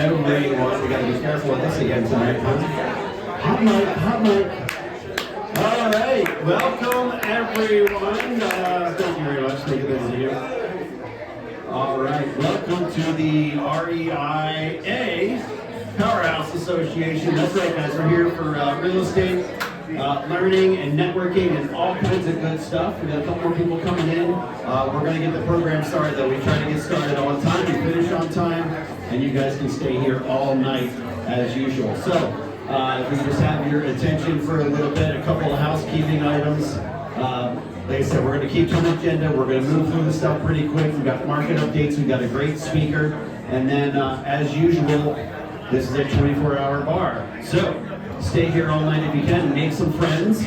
Everybody wants, we gotta be careful with this again tonight, huh? Hot mic. All right, welcome everyone. Thank you very much. Thank you, those of you. All right, welcome to the REIA Powerhouse Association. That's right, guys. We're here for real estate, learning and networking and all kinds of good stuff. We got a couple more people coming in. We're going to get the program started, though. We try to get started on time. We finish on time, and you guys can stay here all night as usual. So, if we can just have your attention for a little bit, a couple of housekeeping items. Like I said, we're going to keep to the agenda. We're going to move through the stuff pretty quick. We've got market updates. We've got a great speaker. And then, as usual, this is a 24-hour bar. So, stay here all night if you can. Make some friends.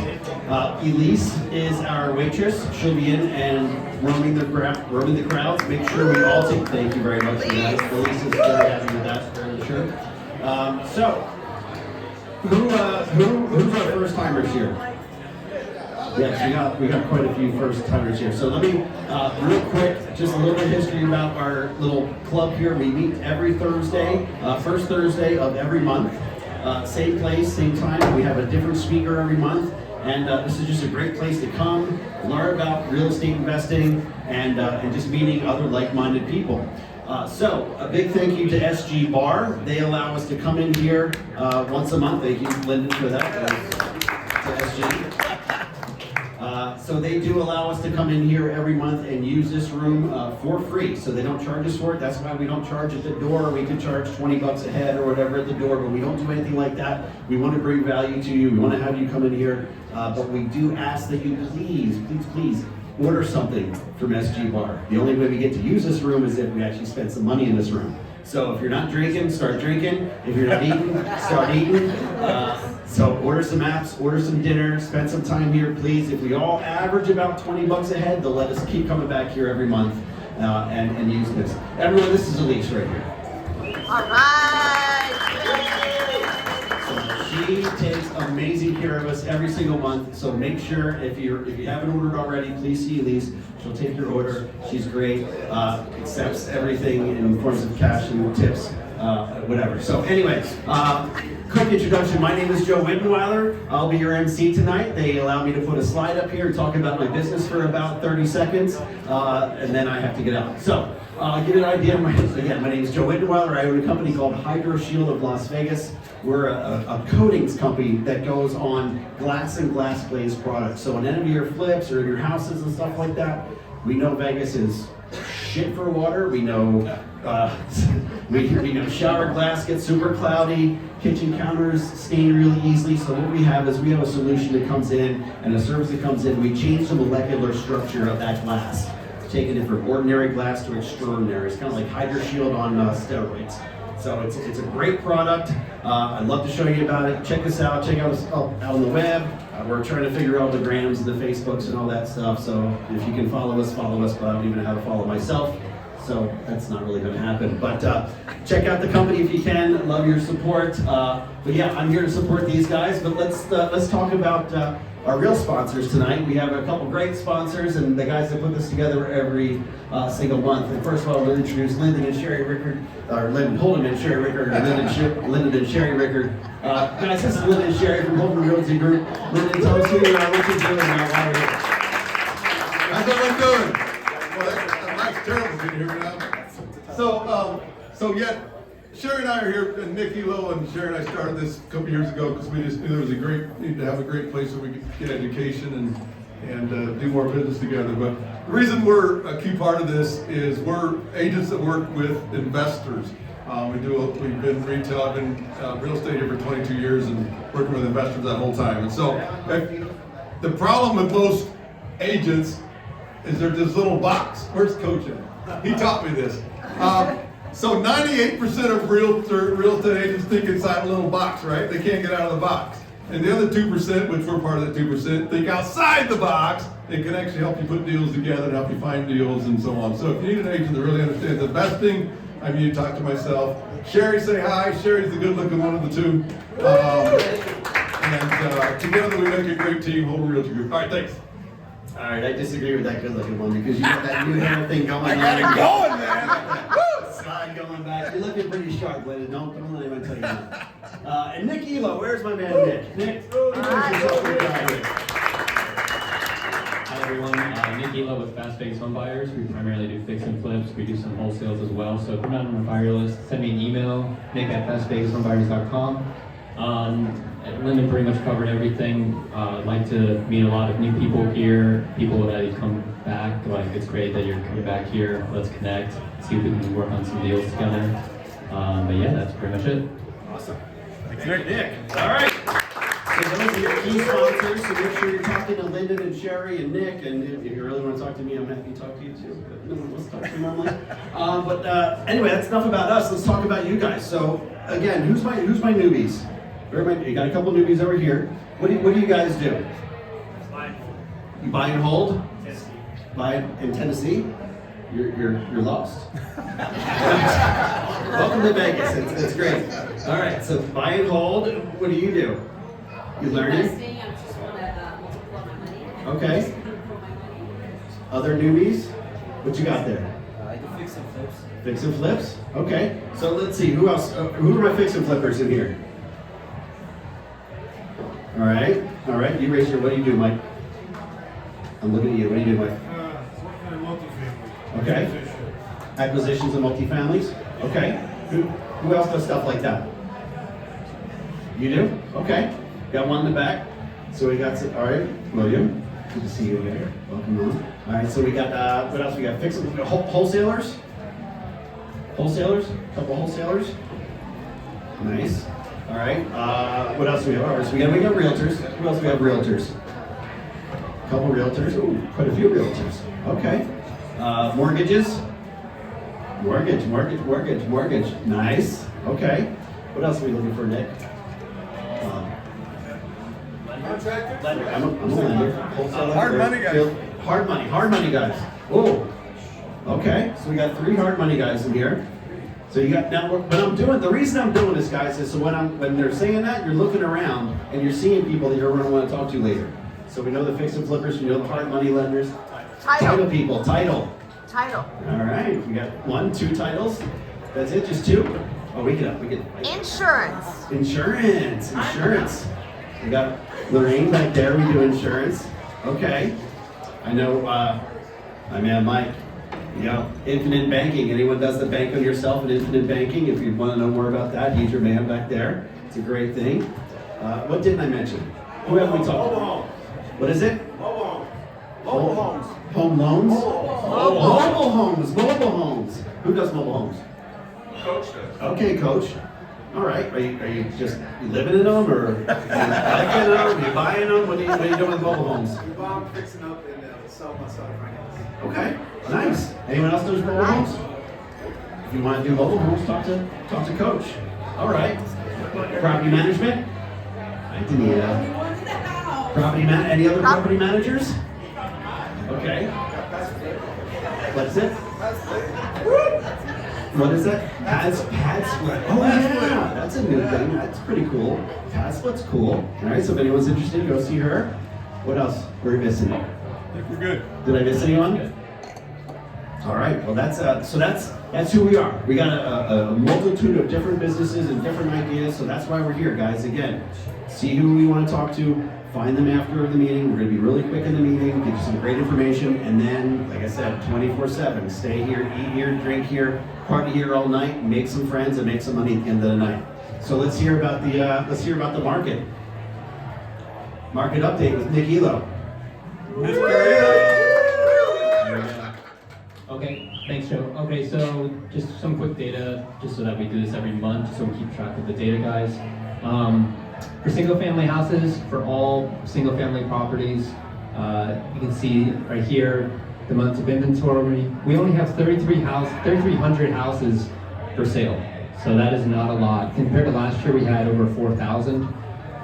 Elise is our waitress. She'll be in and roaming the crowds. Make sure we all take. Thank you very much for that. Elise is very happy with that, for sure. So, who's our first timers here? Yes, we got quite a few first timers here. So let me, real quick, just a little bit of history about our little club here. We meet every Thursday, first Thursday of every month. Same place, same time. We have a different speaker every month. And this is just a great place to come, learn about real estate investing, and just meeting other like-minded people. So, a big thank you to SG Bar. They allow us to come in here once a month. Thank you, Lyndon, for that. To SG. So they do allow us to come in here every month and use this room for free. So they don't charge us for it. That's why we don't charge at the door. We could charge 20 bucks a head or whatever at the door, but we don't do anything like that. We want to bring value to you. We want to have you come in here. But we do ask that you please order something from SG Bar. The only way we get to use this room is if we actually spend some money in this room. So if you're not drinking, start drinking. If you're not eating, start eating. So order some apps, order some dinner, spend some time here, please. If we all average about 20 bucks a head, they'll let us keep coming back here every month and use this. Everyone, this is Elise right here. All right. So she takes amazing care of us every single month. So make sure if you haven't ordered already, please see Elise. She'll take your order. She's great. Accepts everything in forms of cash and tips, whatever. So anyway, quick introduction. My name is Joe Wittenweiler. I'll be your MC tonight. They allow me to put a slide up here and talk about my business for about 30 seconds, and then I have to get out. So I'll give you an idea. My name is Joe Wittenweiler. I own a company called Hydro Shield of Las Vegas. We're a coatings company that goes on glass and glass glazed products. So on any of your flips or your houses and stuff like that, we know Vegas is shit for water. We know we know shower glass gets super cloudy, kitchen counters stain really easily. So what we have is we have a solution that comes in and a service that comes in. We change the molecular structure of that glass, taking it from ordinary glass to extraordinary. It's kind of like Hydro Shield on steroids. So it's a great product. I'd love to show you about it. Check us out. Check out on the web. We're trying to figure out the grams and the Facebooks and all that stuff. So if you can follow us, but I don't even know how to follow myself. So that's not really going to happen. But check out the company if you can. Love your support. But yeah, I'm here to support these guys. But let's talk about our real sponsors tonight. We have a couple great sponsors and the guys that put this together every single month. And first of all, we'll introduce Lyndon and Sherry Rickard, or Lyndon Holden and Sherry Rickard, and Lyndon and Sherry Rickard. Guys, this is Lyndon and Sherry from Holden Realty Group. Lyndon, tell us what you're doing now. How's everyone doing? Well, that's terrible. Can you hear me now? So Sherry and I are here, and Nikki Lowe and Sherry and I started this a couple years ago because we just knew there was need to have a great place where we could get education and do more business together. But the reason we're a key part of this is we're agents that work with investors. We've been retail, I've been real estate here for 22 years and working with investors that whole time. And so the problem with most agents is there's this little box. Where's Coach at? He taught me this. So 98% of real estate agents think inside a little box, right? They can't get out of the box. And the other 2%, which we're part of that 2%, think outside the box and can actually help you put deals together and help you find deals and so on. So if you need an agent that really understands investing, I mean, you talk to myself. Sherry, say hi. Sherry's the good-looking one of the two. And together we make a great team, Holden Realty Group. All right, thanks. All right, I disagree with that good-looking one because you got that new hair thing going on. I got it going, man. not going back. You're looking pretty sharp, Lyndon. Don't let anyone tell you that. And Nick Elo, where's my man Nick? Nick, introduce yourself to the guy here. Hi everyone, Nick Elo with Fast Vegas Home Buyers. We primarily do fix and flips. We do some wholesales as well. So if you're not on our buyer list, send me an email, nick@fastvegasHomebuyers.com. Lyndon pretty much covered everything. I'd like to meet a lot of new people here, people that have come back. Like, it's great that you're coming back here. Let's connect, see if we can work on some deals together. But yeah, that's pretty much it. Awesome. Thanks, Nick. All right. So those are your key sponsors, so make sure you're talking to Lyndon and Sherry and Nick, and if you really want to talk to me, I'm happy to talk to you too, but no one wants to talk to me normally. Anyway, that's enough about us. Let's talk about you guys. So again, who's my newbies? You got a couple newbies over here. What do you guys do? You buy and hold? Buy in Tennessee? You're lost. Welcome to Vegas. It's great. All right, so buy and hold. What do? You learning? Investing, I just want to multiply my money. Okay. Other newbies? What you got there? I do fix and flips. Fix and flips? Okay. So let's see, who else? Who are my fix and flippers in here? All right. You raise your, what do you do, Mike? I'm looking at you. What do you do, Mike? Working in multifamily. Okay. Acquisitions and multifamilies? Okay. Who else does stuff like that? You do? Okay. Got one in the back. So we got some, all right, William. Good to see you again. Welcome on. All right, so we got, what else we got? Wholesalers? Wholesalers? Couple wholesalers? Nice. All right, what else do we have? All right, so we got realtors. Who else do we have? Realtors. Couple realtors. Ooh, quite a few realtors. Okay. Mortgages. Mortgage. Nice. Okay. What else are we looking for, Nick? Lender. I'm a lender. Wholesaler. Hard money guys. Hard money guys. Oh. Okay. So we got 3 hard money guys in here. So you got now. The reason I'm doing this, guys, is so when they're saying that, you're looking around and you're seeing people that you're going to want to talk to later. So we know the fix and flippers. We know the hard money lenders. Title people. Title. All right. We got 1, 2 titles. That's it. Just 2. Oh, we get. Insurance. Insurance. We got Lorraine back there. We do insurance. Okay. I know. My man Mike. Infinite banking. Anyone does the bank on yourself in infinite banking? If you want to know more about that, he's your man back there. It's a great thing. What didn't I mention? Who have we talked about? What is it? Mobile homes. Home loans? Mobile homes. Who does mobile homes? Coach does. Okay, coach. All right. Are you just living in them, or are you liking them? Are you buying them? What are you doing with mobile homes? We buy them, fixing up, and sell myself right now. Okay. Nice. Anyone else does mobile homes? If you want to do mobile homes, talk to coach. All right. Property management? Any other property managers? Okay. What's it? What is that? Pad split. Oh yeah, that's a new thing. That's pretty cool. Pad split's cool. All right, so if anyone's interested, go see her. What else? We're missing. I think we're good. Did I miss anyone? All right. Well, that's who we are. We got a multitude of different businesses and different ideas. So that's why we're here, guys. Again, see who we want to talk to. Find them after the meeting. We're going to be really quick in the meeting, get you some great information, and then, like I said, 24/7. Stay here, eat here, drink here, party here all night, make some friends, and make some money at the end of the night. So let's hear about the market. Market update with Nick Elo. Okay, thanks, Joe. Okay, so just some quick data, just so that we do this every month, so we keep track of the data, guys. For single-family houses, for all single-family properties, you can see right here the months of inventory. We only have 3,300 houses for sale, so that is not a lot. Compared to last year, we had over 4,000.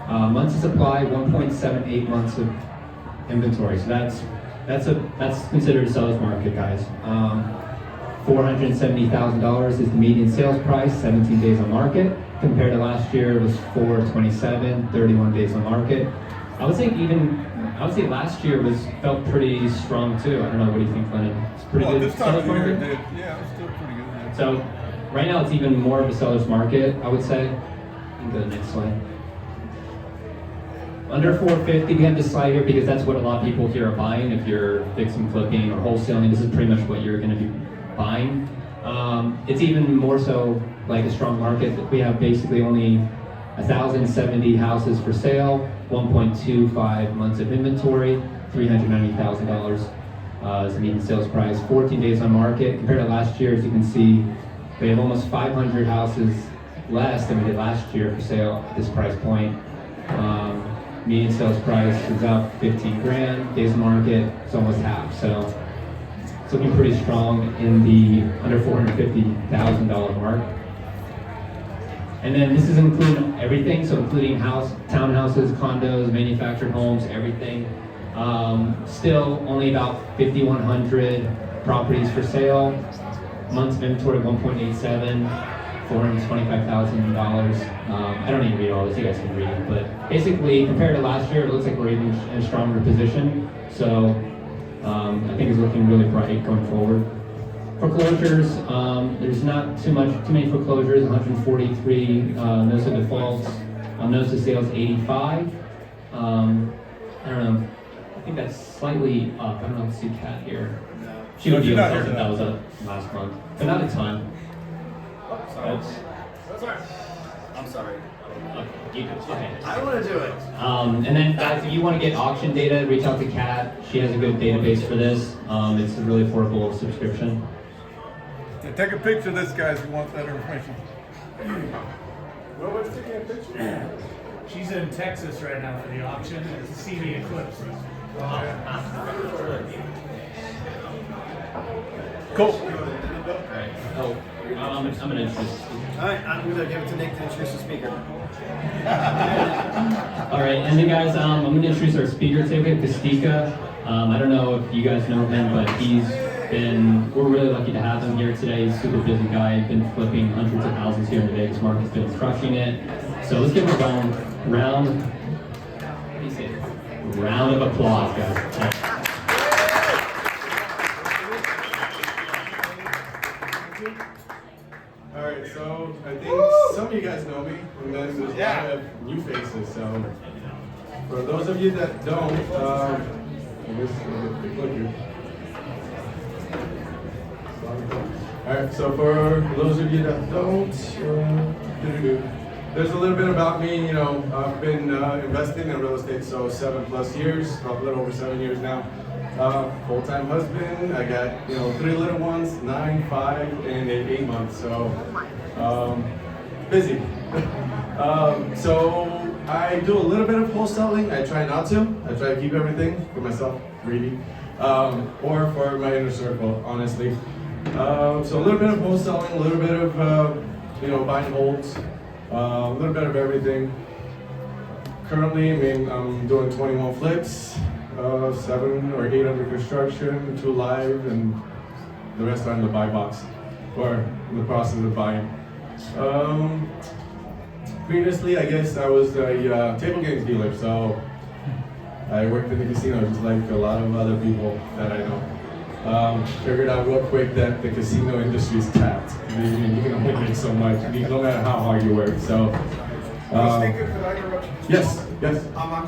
Months of supply, 1.78 months of inventory. So that's considered a seller's market, guys. $470,000 is the median sales price, 17 days on market. Compared to last year, it was $427,000, 31 days on market. I would say last year felt pretty strong too. I don't know, what do you think, Lennon? It's pretty good This time sales of the year, market? it did. Yeah, it was still pretty good. So right now it's even more of a seller's market, I would say. You can go to the next slide. Under 450, we have this slide here because that's what a lot of people here are buying. If you're fixing, flipping, or wholesaling, this is pretty much what you're going to be buying. It's even more so like a strong market. We have basically only 1,070 houses for sale, 1.25 months of inventory, $390,000 is the median sales price, 14 days on market. Compared to last year, as you can see, we have almost 500 houses less than we did last year for sale at this price point. Median sales price is up 15 grand. Days on market is almost half. So it's looking pretty strong in the under $450,000 mark. And then this is including everything, so including townhouses, condos, manufactured homes, everything. Still only about 5,100 properties for sale. Months of inventory of 1.87, $425,000. I don't need to read all this, you guys can read it. But basically, compared to last year, it looks like we're even in a stronger position. So I think it's looking really bright going forward. Foreclosures, there's not too many foreclosures, 143 notice of defaults. Notice of sales, 85. I don't know, I think that's slightly up. I don't know if you see Kat here. She would be able to tell that was up last month, but not a ton. That's all right. I'm sorry. You do. Okay. I want to do it. And then guys, if you want to get auction data, reach out to Kat. She has a good database for this. It's a really affordable subscription. Yeah, take a picture of this, guys, if you want that information. Well, what's taking a picture? She's in Texas right now for the auction. It's a CD Eclipse. Cool. Alright. Oh, I'm gonna introduce. Alright, I'm going to give it to Nick to introduce the speaker. Alright, and then guys, I'm gonna introduce our speaker today, Kostika. I don't know if you guys know him, but we're really lucky to have him here today. He's a super busy guy. He's been flipping hundreds of houses here in the Vegas market. He's been crushing it. So let's give him a round of applause, guys. All right, so I think some of you guys know me, and then there's a lot of new faces. So for those of you that don't, all right, so for those of you that don't, there's a little bit about me. You know, I've been investing in real estate so 7+ years, a little over 7 years now. Full-time husband. I got 3 little ones, 9, 5, and 8 months. So busy. So I do a little bit of wholesaling. I try not to. I try to keep everything for myself, really, or for my inner circle, honestly. So a little bit of wholesaling, a little bit of buy and holds, a little bit of everything. Currently, I'm doing 21 flips. 7 or 8 under construction, 2 live, and the rest are in the buy box, or in the process of buying. Previously, I guess I was a table games dealer, so I worked in the casino just like a lot of other people that I know. Figured out real quick that the casino industry is tapped. You can only make so much, no matter how hard you work. So. Kostika, could I interrupt you? Yes. I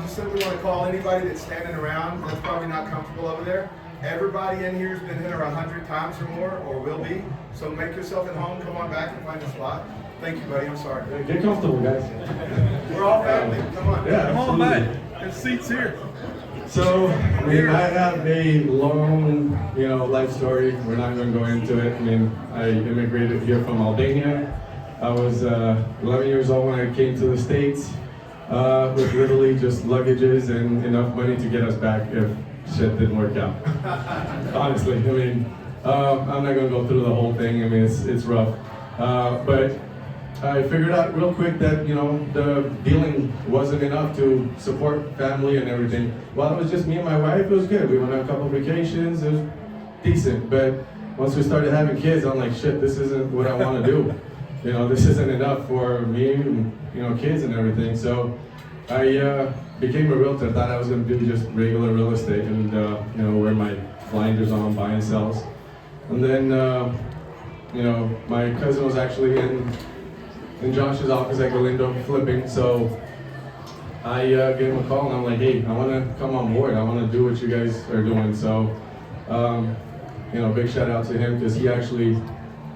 just simply want to call anybody that's standing around that's probably not comfortable over there. Everybody in here has been here 100 times or more, or will be. So make yourself at home. Come on back and find a spot. Thank you, buddy. I'm sorry. Get comfortable, guys. We're all family. Come on. Yeah, Come on, absolutely. man. There's seats here. So, I have a long, life story. We're not going to go into it. I immigrated here from Albania. I was 11 years old when I came to the States with literally just luggages and enough money to get us back if shit didn't work out. Honestly, I'm not going to go through the whole thing. It's rough. But I figured out real quick that, the dealing wasn't enough to support family and everything. While it was just me and my wife, it was good. We went on a couple vacations, it was decent. But once we started having kids, I'm like, shit, this isn't what I want to do. This isn't enough for me and, kids and everything. So I became a realtor. Thought I was going to do just regular real estate and, wear my blinders on, buy and sells. And then you know, my cousin was actually in Josh's office at Galindo flipping, so I gave him a call and I'm like, hey, I want to come on board. I want to do what you guys are doing. So, you know, big shout out to him because he actually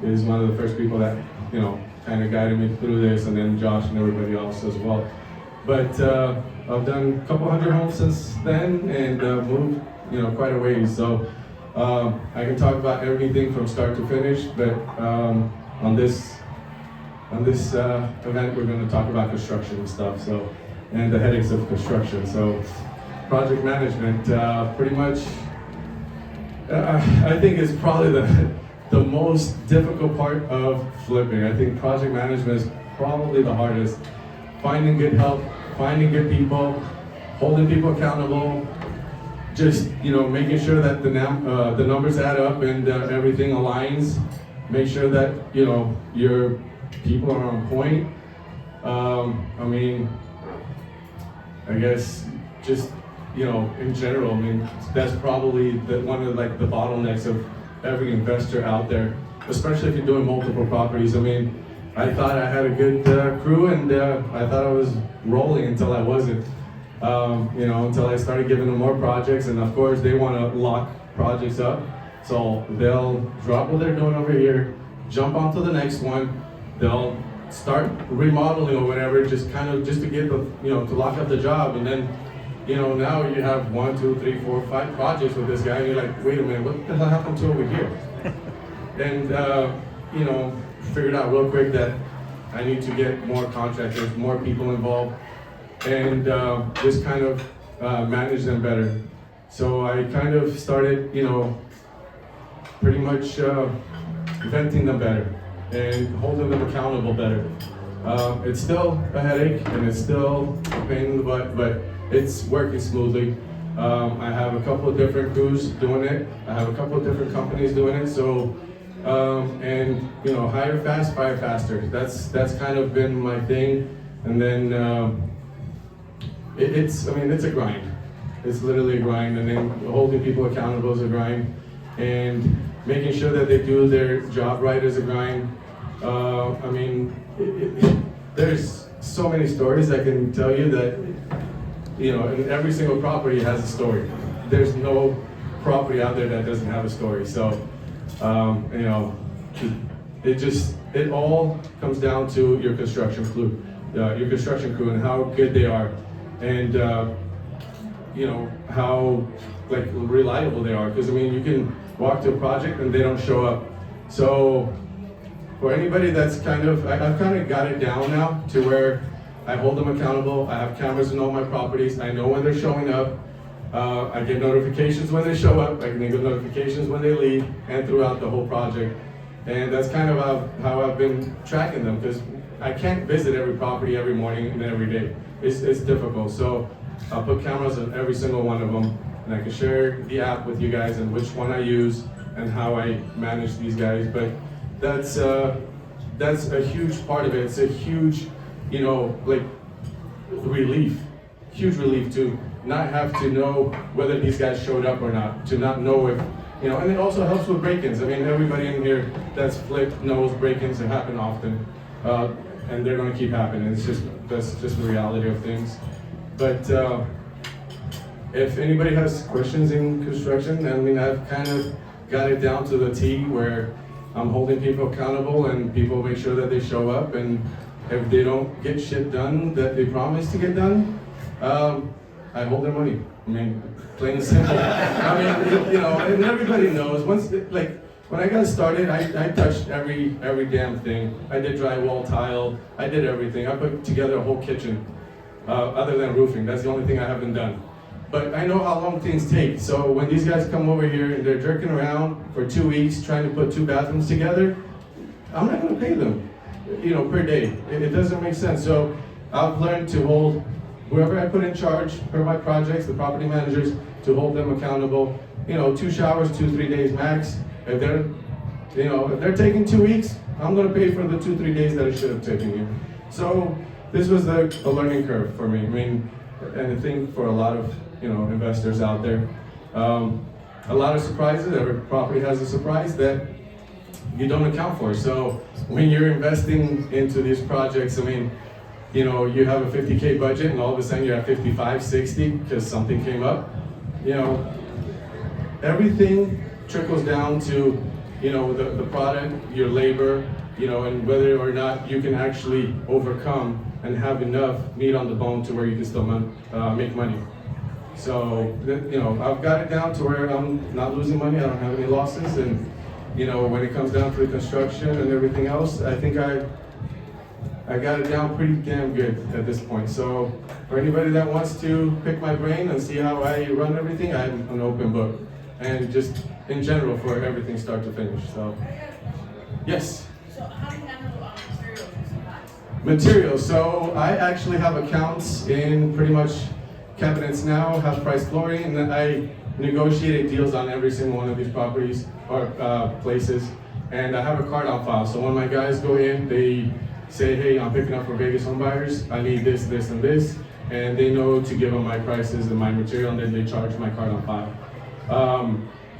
is one of the first people that, you know, kind of guided me through this, and then Josh and everybody else as well. But I've done a couple hundred homes since then and moved, you know, quite a ways. So I can talk about everything from start to finish, but on this event, we're going to talk about construction and stuff. So, and the headaches of construction. So, project management, pretty much, I think is probably the most difficult part of flipping. I think project management is probably the hardest. Finding good help, finding good people, holding people accountable, just, you know, making sure that the numbers add up and everything aligns. Make sure that, you know, your people are on point. I mean, I guess just, you know, in general, I mean, that's probably one of like the bottlenecks of every investor out there, especially if you're doing multiple properties. I mean, I thought I had a good crew, and I thought I was rolling until I wasn't. You know, until I started giving them more projects, and of course they want to lock projects up, so they'll drop what they're doing over here, jump onto the next one, they'll start remodeling or whatever, just to get the, you know, to lock up the job, and then, you know, now you have 1, 2, 3, 4, 5 projects with this guy, and you're like, wait a minute, what the hell happened to over here? And you know, figured out real quick that I need to get more contractors, more people involved, and just kind of manage them better. So I kind of started, you know, pretty much venting them better and holding them accountable better. It's still a headache and it's still a pain in the butt, but it's working smoothly. I have a couple of different crews doing it. I have a couple of different companies doing it. So, and you know, hire fast, fire faster. That's kind of been my thing. And then it's a grind. It's literally a grind. And then holding people accountable is a grind. And making sure that they do their job right is a grind. I mean, there's so many stories I can tell you that, you know, and every single property has a story. There's no property out there that doesn't have a story. So, you know, it all comes down to your construction crew and how good they are, and you know, how like reliable they are. Because I mean, you can walk to a project and they don't show up. So for anybody that's I've kind of got it down now to where I hold them accountable. I have cameras in all my properties. I know when they're showing up. I get notifications when they show up. I can get notifications when they leave, and throughout the whole project. And that's kind of how I've been tracking them, because I can't visit every property every morning and every day. It's difficult. So I'll put cameras on every single one of them, and I can share the app with you guys and which one I use and how I manage these guys. But that's a huge part of it. It's a huge, you know, like huge relief to not have to know whether these guys showed up or not, to not know if, you know, and it also helps with break-ins. I mean, everybody in here that's flipped knows break-ins that happen often, and they're gonna keep happening. That's just the reality of things. But if anybody has questions in construction, I mean, I've kind of got it down to the T where I'm holding people accountable and people make sure that they show up, and if they don't get shit done that they promised to get done, I hold their money. I mean, plain and simple. I mean, you know, and everybody knows. When I got started, I touched every damn thing. I did drywall, tile, I did everything. I put together a whole kitchen, other than roofing. That's the only thing I haven't done. But I know how long things take. So when these guys come over here and they're jerking around for 2 weeks trying to put 2 bathrooms together, I'm not gonna pay them, you know, per day. It doesn't make sense. So I've learned to hold whoever I put in charge for my projects, the property managers, to hold them accountable. You know, 2 showers, 2-3 days max. If they're taking 2 weeks, I'm gonna pay for the 2-3 days that it should have taken you. So this was a learning curve for me. I mean, and I think for a lot of, you know, investors out there, a lot of surprises. Every property has a surprise that you don't account for. So when you're investing into these projects, I mean, you know, you have a 50K budget and all of a sudden you're at 55, 60 because something came up. You know, everything trickles down to, you know, the product, your labor, you know, and whether or not you can actually overcome and have enough meat on the bone to where you can still make money. So, you know, I've got it down to where I'm not losing money, I don't have any losses, and, you know, when it comes down to the construction and everything else, I think I got it down pretty damn good at this point. So, for anybody that wants to pick my brain and see how I run everything, I'm an open book. And just in general for everything start to finish, so. Yes? So how do you handle materials and supplies? Materials, so I actually have accounts in pretty much cabinets now, half price flooring, and then I negotiated deals on every single one of these properties or places. And I have a card on file, so when my guys go in, they say, hey, I'm picking up for Vegas home buyers, I need this, this, and this. And they know to give them my prices and my material, and then they charge my card on file.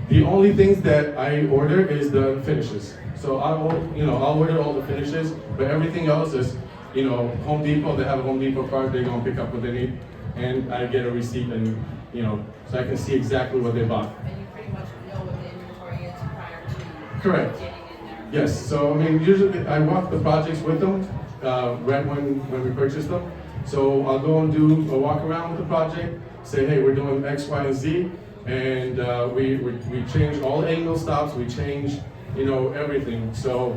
The only things that I order is the finishes. So I'll order all the finishes, but everything else is, you know, Home Depot, they have a Home Depot card, they're gonna pick up what they need, and I get a receipt and, you know, so I can see exactly what they bought. And you pretty much know what the inventory is prior to Correct. getting in there. Yes, so I mean, usually I walk the projects with them, right when we purchase them. So I'll go and do a walk around with the project, say, hey, we're doing X, Y, and Z, and we change all the angle stops, we change, you know, everything. So,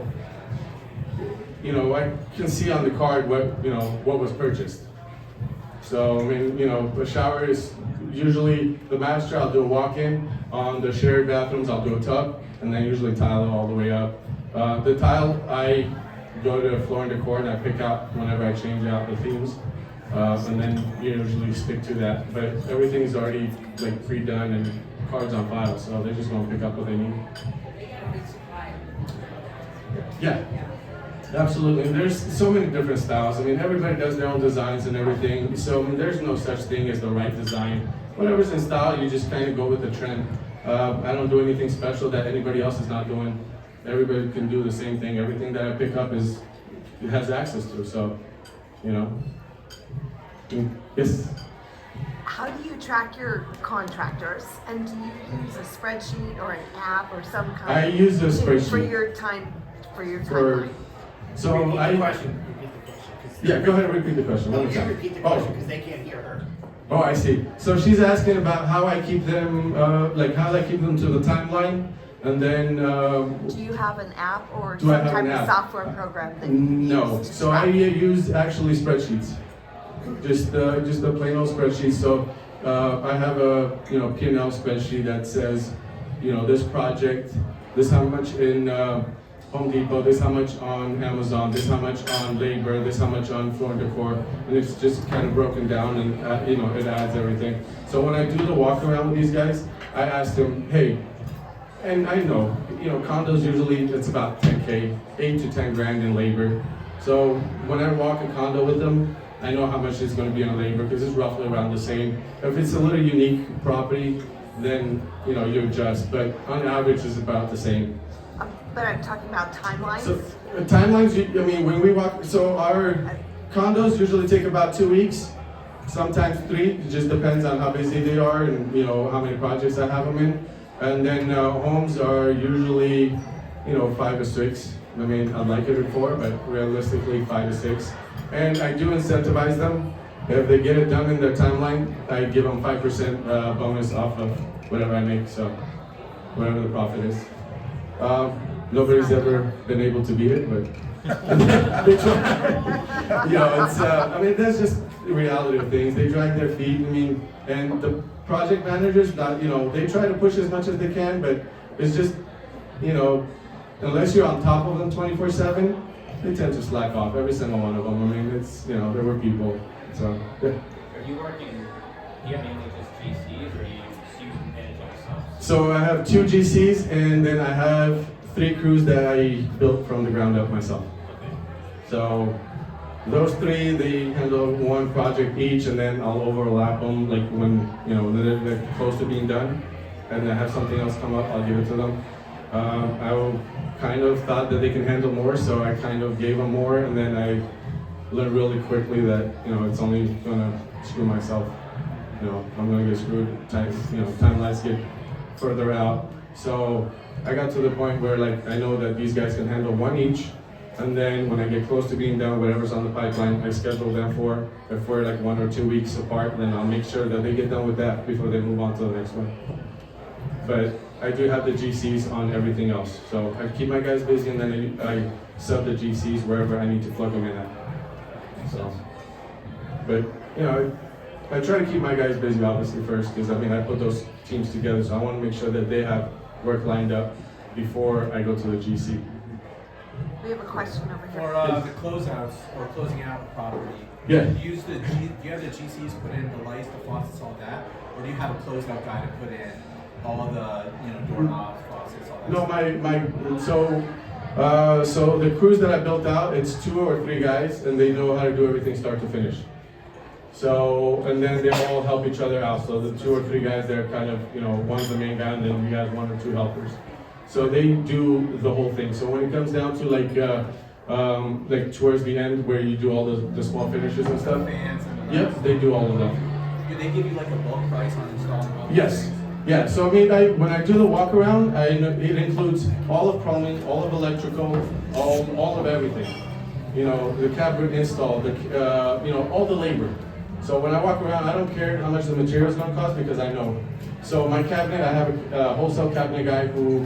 you know, I can see on the card what was purchased. So, I mean, you know, the shower is usually the master, I'll do a walk-in. On the shared bathrooms, I'll do a tub, and then usually tile it all the way up. The tile, I go to Floor and Decor and I pick out whenever I change out the themes. And then usually stick to that. But everything's already like pre-done and cards on file, so they're just gonna pick up what they need. They got a good supply. Yeah, absolutely. And there's so many different styles. I mean, everybody does their own designs and everything. So I mean, there's no such thing as the right design. Whatever's in style, you just kind of go with the trend. I don't do anything special that anybody else is not doing. Everybody can do the same thing. Everything that I pick up it has access to. So, you know. Yes. How do you track your contractors? And do you use a spreadsheet or an app or some kind? I use a for spreadsheet. your timeline. So Repeat I. the question. Repeat the question. 'Cause- Yeah, go ahead and repeat the question. No, One more you time. repeat the question because they can't hear her. Oh, I see. So she's asking about how I keep them, how I keep them to the timeline, and then. Do you have an app or Do I some have type an of app? software program that you No. use to So I track? use actually spreadsheets. Just the plain old spreadsheet. So I have a P&L spreadsheet that says, this project, this how much in Home Depot, this how much on Amazon, this how much on labor, this how much on Floor and Decor, and it's just kind of broken down and it adds everything. So when I do the walk around with these guys, I ask them, hey, and I know, condos usually it's about 10K, 8 to 10 grand in labor. So when I walk a condo with them, I know how much it's going to be on labor because it's roughly around the same. If it's a little unique property, then you adjust, but on average it's about the same. But I'm talking about timelines. So timelines, when we walk, so our condos usually take about 2 weeks, sometimes 3. It just depends on how busy they are and how many projects I have them in. And then homes are usually 5 to 6. I'd like it at 4, but realistically 5 to 6. And I do incentivize them. If they get it done in their timeline, I give them 5% bonus off of whatever I make, so whatever the profit is. Nobody's ever been able to beat it, but they try. It's that's just the reality of things. They drag their feet. And the project managers, they try to push as much as they can, but it's just, unless you're on top of them 24/7, they tend to slack off. Every single one of them. It's there were people. So yeah. Are you working? Do you have mainly just GCs, or do you manage yourself? So I have 2 GCs, and then I have 3 crews that I built from the ground up myself. Okay. So those 3, they handle 1 project each, and then I'll overlap them, like when they're close to being done, and I have something else come up, I'll give it to them. I kind of thought that they can handle more, so I kind of gave them more, and then I learned really quickly that, you know, it's only gonna screw myself. You know, I'm gonna get screwed, timelines get further out. So I got to the point where, like, I know that these guys can handle one each, and then when I get close to being done, whatever's on the pipeline, I schedule them for, if we're like 1 or 2 weeks apart, then I'll make sure that they get done with that before they move on to the next one. But I do have the GCs on everything else. So I keep my guys busy, and then I sub the GCs wherever I need to plug them in at. So, but, you know, I try to keep my guys busy, obviously, first, because I mean, I put those teams together, so I want to make sure that they have work lined up before I go to the GC. We have a question over For here. the closeouts or closing out property, Yeah. do you have the GCs put in the lights, the faucets, all that, or do you have a closeout guy to put in all of the doorknobs, faucets, all that? No, so the crews that I built out, it's 2 or 3 guys, and they know how to do everything start to finish. So, and then they all help each other out. So the 2 or 3 guys, they're kind of, you know, one's the main guy, and then we have 1 or 2 helpers. So they do the whole thing. So when it comes down to like towards the end where you do all the small finishes and stuff, Fans and yep, they do all of them. Do they give you like a bulk price on installing all Yes. things? Yeah, so I mean, when I do the walk around, it includes all of plumbing, all of electrical, all of everything. You know, the cabinet install, you know, all the labor. So when I walk around, I don't care how much the material is going to cost because I know. So my cabinet, I have a wholesale cabinet guy who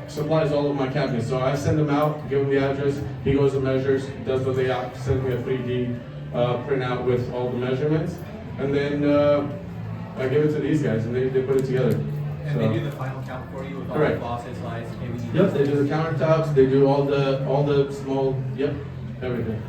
supplies all of my cabinets. So I send him out, give him the address, he goes and measures, does the layout, sends me a 3D printout with all the measurements, and then I give it to these guys and they put it together. And So, they do the final count for you with all correct. the faucets, lights, KVD? Yep, they do the countertops, they do all the small, yep, everything.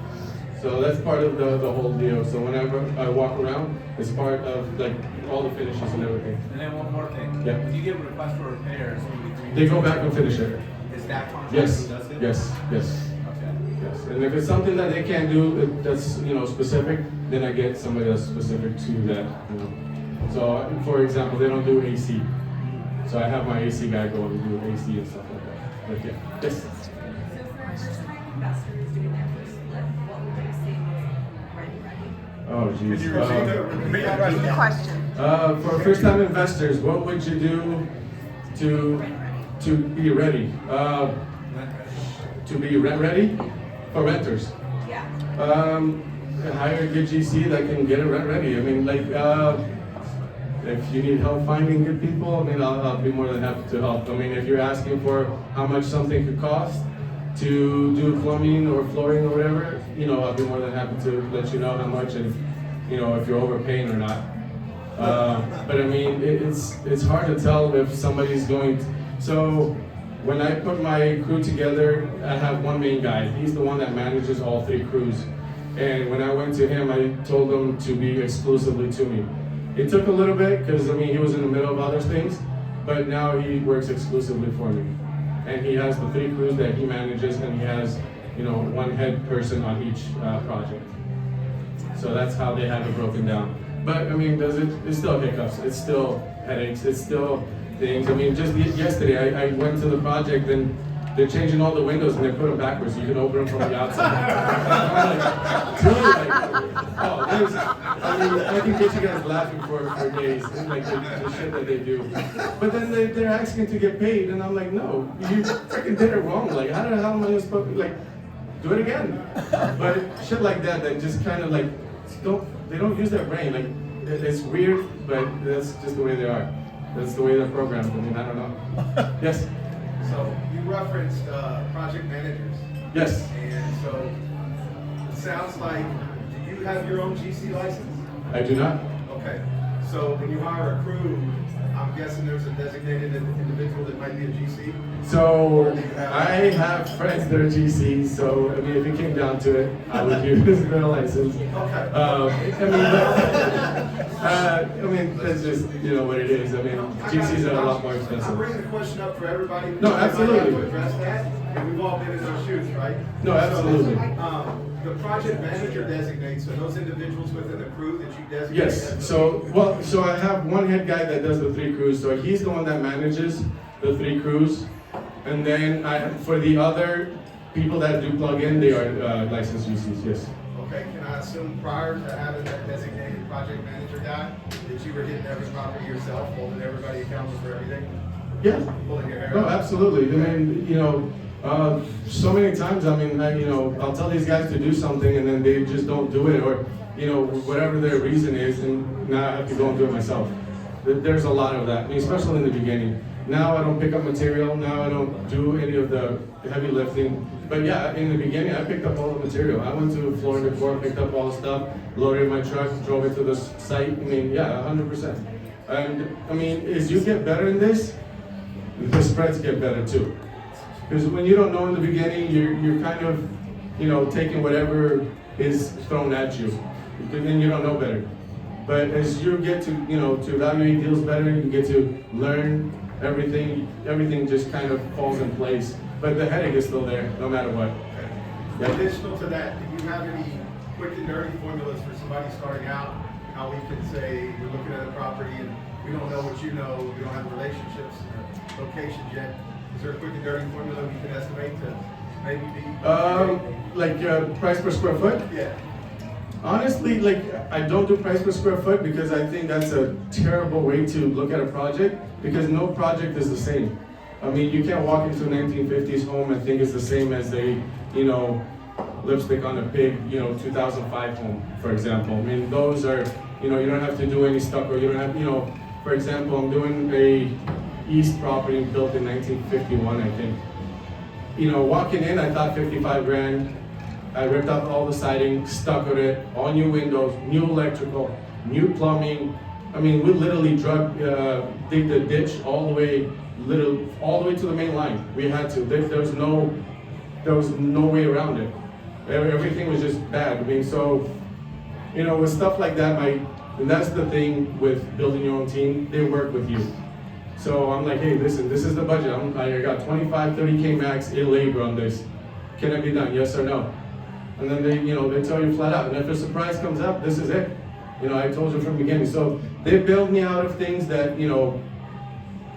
So that's part of the whole deal. So whenever I walk around, it's part of like all the finishes and everything. And then one more thing. Yeah. When you get a request for repairs, maybe 3 They go back and finish it. Is that contract Yes, who does it? yes, yes, Okay. yes. And if it's something that they can't do, that's, you know, specific, then I get somebody that's specific to that, you know. So, for example, they don't do AC. So I have my AC guy go and do AC and stuff like that. But yeah, yes. So for first-time investors doing their first flip, what would you say is ready? Oh, Did geez. you receive it? Repeat the Repeat the question. question. For first-time investors, what would you do to be ready? To be rent ready for renters. Yeah. Hire a good GC that can get it rent ready. I mean, like, if you need help finding good people, I mean, I'll be more than happy to help. I mean, if you're asking for how much something could cost to do plumbing or flooring or whatever, you know, I'll be more than happy to let you know how much and, you know, if you're overpaying or not. But I mean, it's hard to tell if somebody's going to, so when I put my crew together, I have one main guy. He's the one that manages all 3 crews. And when I went to him, I told him to be exclusively to me. It took a little bit because I mean he was in the middle of other things, but now he works exclusively for me. And he has the 3 crews that he manages, and he has, you know, 1 head person on each project. So that's how they have it broken down. But I mean, it's still hiccups, it's still headaches, it's still things. I mean, just yesterday I went to the project and they're changing all the windows and they put them backwards so you can open them from the outside. I'm like, really? I mean, I can get you guys laughing for days, like the shit that they do. But then they're asking to get paid, and I'm like, no, you freaking did it wrong. Like, how the hell am I supposed to, like, do it again? But shit like that just kind of like, they don't use their brain. Like, it's weird, but that's just the way they are. That's the way they're programmed. I mean, I don't know. Yes? So you referenced project managers. Yes. And so it sounds like, do you have your own GC license? I do not. Okay. So when you hire a crew, I'm guessing there's a designated individual that might be a GC? So I have friends that are GCs, so I mean, if it came down to it, I would use their license. I mean, that's just, you know, what it is. I mean, GCs are a lot more I'm expensive. bringing the question up for everybody. No, absolutely. Everybody have to address that, and we've all been in those shoes, right? No, absolutely. So, the project manager designates, so those individuals within the crew that you designate? Yes, so I have one head guy that does the 3 crews, so he's the one that manages the 3 crews. And then for the other people that do plug in, they are licensed GCs, yes. Okay, can I assume prior to having that designated project manager guy, that you were hitting every property yourself, holding everybody accountable for everything? Yeah. Pulling your hair No, out? absolutely. I mean, so many times, I'll tell these guys to do something and then they just don't do it, or, whatever their reason is, and now I have to go and do it myself. There's a lot of that, I mean, especially in the beginning. Now I don't pick up material, now I don't do any of the heavy lifting. But yeah, in the beginning, I picked up all the material. I went to Florida before, picked up all the stuff, loaded my truck, drove it to the site. I mean, yeah, 100%. And I mean, as you get better in this, the spreads get better too. Because when you don't know in the beginning, you're kind of, taking whatever is thrown at you. Because then you don't know better. But as you get to, to evaluate deals better, you get to learn everything just kind of falls in place. But the headache is still there, no matter what. Yeah. Additional to that, do you have any quick and dirty formulas for somebody starting out? How we can say, we're looking at a property and we don't know what you know, we don't have relationships, locations yet. Is there a quick and dirty formula we can estimate to maybe be? Price per square foot? Yeah. Honestly, I don't do price per square foot because I think that's a terrible way to look at a project, because no project is the same. I mean, you can't walk into a 1950s home and think it's the same as a, lipstick on a pig, 2005 home, for example. I mean, those are, you don't have to do any stucco. You don't have, for example, I'm doing a East property built in 1951, I think. Walking in, I thought 55 grand. I ripped out all the siding, stuccoed it, all new windows, new electrical, new plumbing. I mean, we literally dig the ditch all the way to the main line. We had to. There was no way around it. Everything was just bad. I mean, so, with stuff like that, and that's the thing with building your own team, they work with you. So I'm like, hey, listen, this is the budget. I got 25, 30K max in labor on this. Can it be done? Yes or no? And then they tell you flat out. And if a surprise comes up, this is it. I told you from the beginning. So they bailed me out of things that,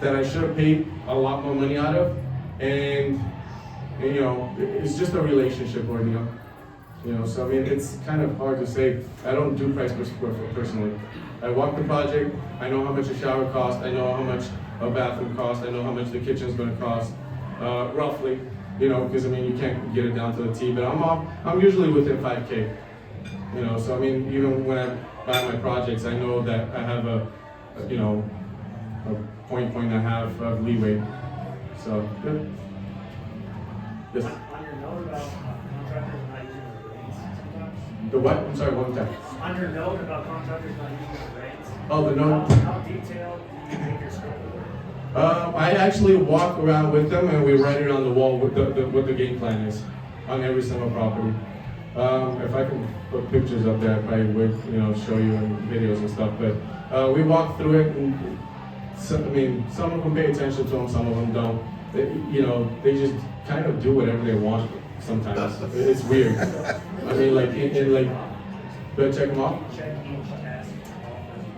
that I should have paid a lot more money out of. And it's just a relationship word, so I mean, it's kind of hard to say. I don't do price per square foot personally. I walk the project, I know how much a shower costs, I know how much a bathroom costs, I know how much the kitchen's gonna cost, roughly, because I mean, you can't get it down to the T, but I'm usually within 5K, so I mean, even when I buy my projects, I know that I have a point and a half of leeway, so, yeah. Yes. On your note about contractors not using the rates sometimes. The what? I'm sorry, one more time. On your note about contractors not using the rates. Oh, the note? How detailed do you take your scope of work? I actually walk around with them and we write it on the wall with what the game plan is on every single property. If I can put pictures up there, I probably would, show you in videos and stuff. But we walk through it, and some of them pay attention to them, some of them don't. They just kind of do whatever they want sometimes. It's weird. I mean, but check them off.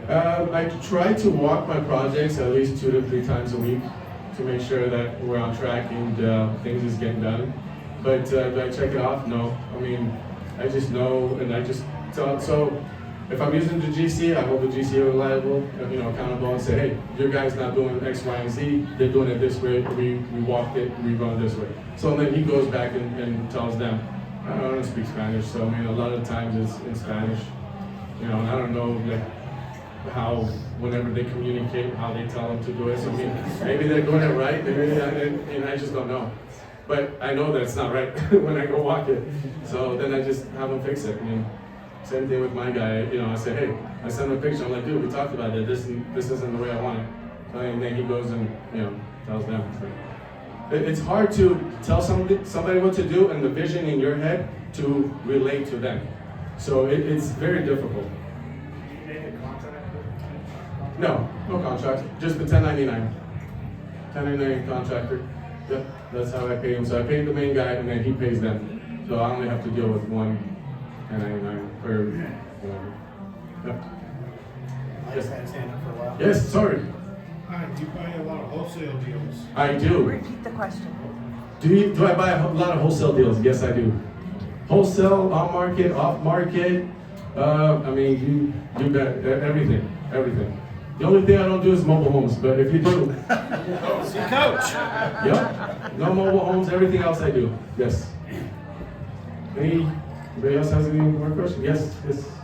I try to walk my projects at least 2 to 3 times a week to make sure that we're on track and things is getting done. But do I check it off? No. I mean, I just know, and I just so if I'm using the GC, I hold the GC reliable, accountable, and say, hey, your guy's not doing X, Y, and Z. They're doing it this way. We walked it. We run this way. So then he goes back and tells them. I don't speak Spanish, so I mean, a lot of times it's in Spanish. And I don't know how, whenever they communicate, how they tell them to do it. So I mean, maybe they're doing it right, and I just don't know. But I know that it's not right when I go walk it. So then I just have them fix it. Same thing with my guy. I say, hey, I send him a picture. I'm like, dude, we talked about it. This isn't the way I want it. And then he goes and tells them. It's hard to tell somebody what to do and the vision in your head to relate to them. So it's very difficult. No contract. Just the 1099. 1099 contractor. Yep, that's how I pay him. So I pay the main guy and then he pays them. So I only have to deal with one 1099 per whatever. Yep. I just had his hand up for a while. Yes, sorry. Hi, do you buy buy a lot of wholesale deals? I do. Repeat the question. Do I buy a lot of wholesale deals? Yes, I do. Wholesale, on market, off market. I mean, you bet everything. The only thing I don't do is mobile homes, but if you do, Coach. yep, no mobile homes. Everything else I do. Yes. Anybody else has any more questions? Yes.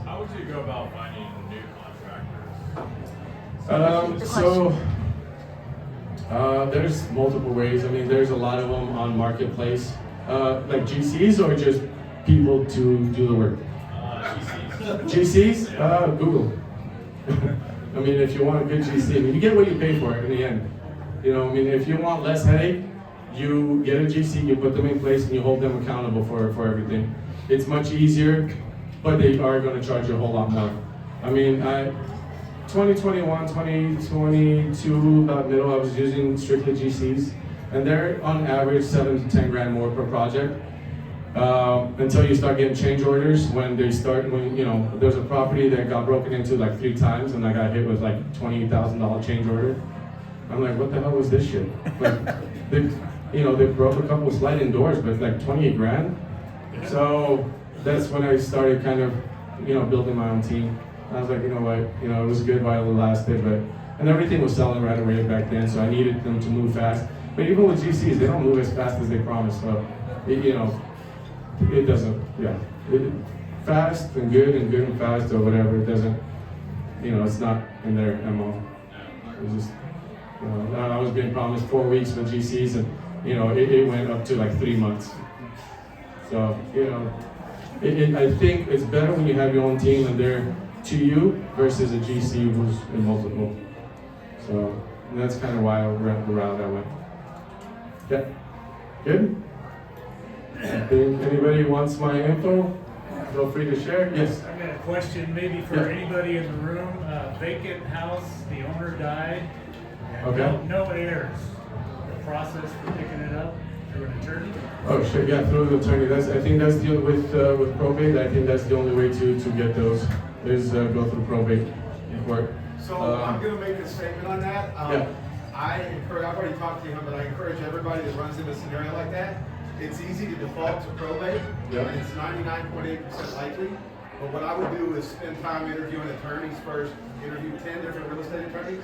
How would you go about finding new contractors? There's multiple ways. I mean, there's a lot of them on Marketplace, like GCs or just people to do the work. GCs? Google. I mean, if you want a good GC, I mean, you get what you pay for in the end. You know, I mean, if you want less headache, you get a GC, you put them in place, and you hold them accountable for everything. It's much easier, but they are going to charge you a whole lot more. I mean, 2021, 2022, about middle, I was using strictly GCs, and they're on average 7 to 10 grand more per project. Until you start getting change orders, when you know, there's a property that got broken into like 3 times, and I got hit with like $20,000 change order. I'm like, what the hell was this shit? Like, they broke a couple sliding doors, but like 28 grand. So that's when I started kind of, building my own team. I was like, you know what, it was good while it lasted, and everything was selling right away back then, so I needed them to move fast. But even with GCs, they don't move as fast as they promise. So, it doesn't, fast and good and fast or whatever, it doesn't, it's not in their MO. It's just, I was being promised 4 weeks with GCs, and, it went up to like 3 months. So, I think it's better when you have your own team and they're to you versus a GC who's in multiple. So, that's kind of why I went the route I went. Yeah, good? I think anybody wants my info, feel free to share. Yes. I've got a question maybe for anybody in the room. Vacant house, the owner died, and Okay. no heirs. The process for picking it up through an attorney? Oh, sure, yeah, through the attorney. I think that's the with probate. I think that's the only way to get those is go through probate court. So I'm going to make a statement on that. Yeah. I've already talked to him, but I encourage everybody that runs into a scenario like that. It's easy to default to probate, and it's 99.8% likely. But what I would do is spend time interviewing attorneys first, interview 10 different real estate attorneys,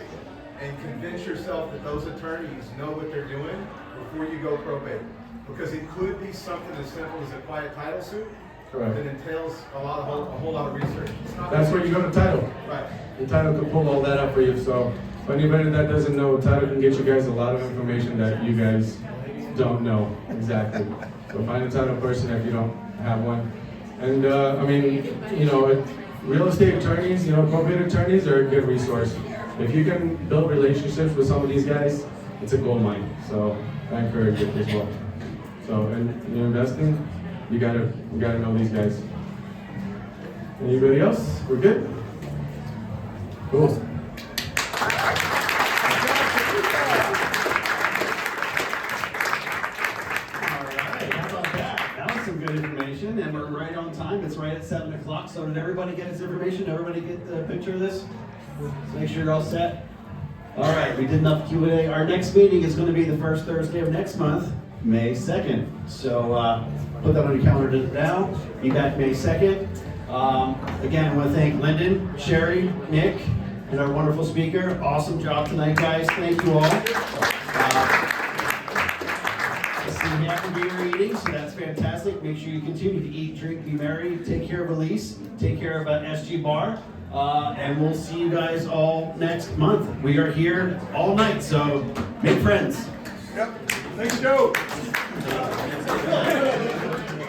and convince yourself that those attorneys know what they're doing before you go probate. Because it could be something as simple as a quiet title suit. Correct. That entails a whole lot of research. That's where you go to title. Right. The title can pull all that up for you. So for anybody that doesn't know, title can get you guys a lot of information that you guys don't know exactly. So find a title person if you don't have one. And real estate attorneys, probate attorneys are a good resource. If you can build relationships with some of these guys, it's a gold mine. So I encourage it as well. So, and you're investing, you gotta know these guys. Anybody else? We're good? Cool. Information, and we're right on time. It's right at 7 o'clock. So did everybody get his information? Everybody get the picture of this? So make sure you're all set. All right, we did enough Q&A. Our next meeting is going to be the first Thursday of next month, May 2nd. So put that on your calendar now. Be back May 2nd. Again, I want to thank Lyndon, Sherry, Nick, and our wonderful speaker. Awesome job tonight, guys. Thank you all. We have beer eating, so that's fantastic. Make sure you continue to eat, drink, be merry. Take care of Elise. Take care of SG Bar. And we'll see you guys all next month. We are here all night, so make friends. Yep. Thanks, Joe.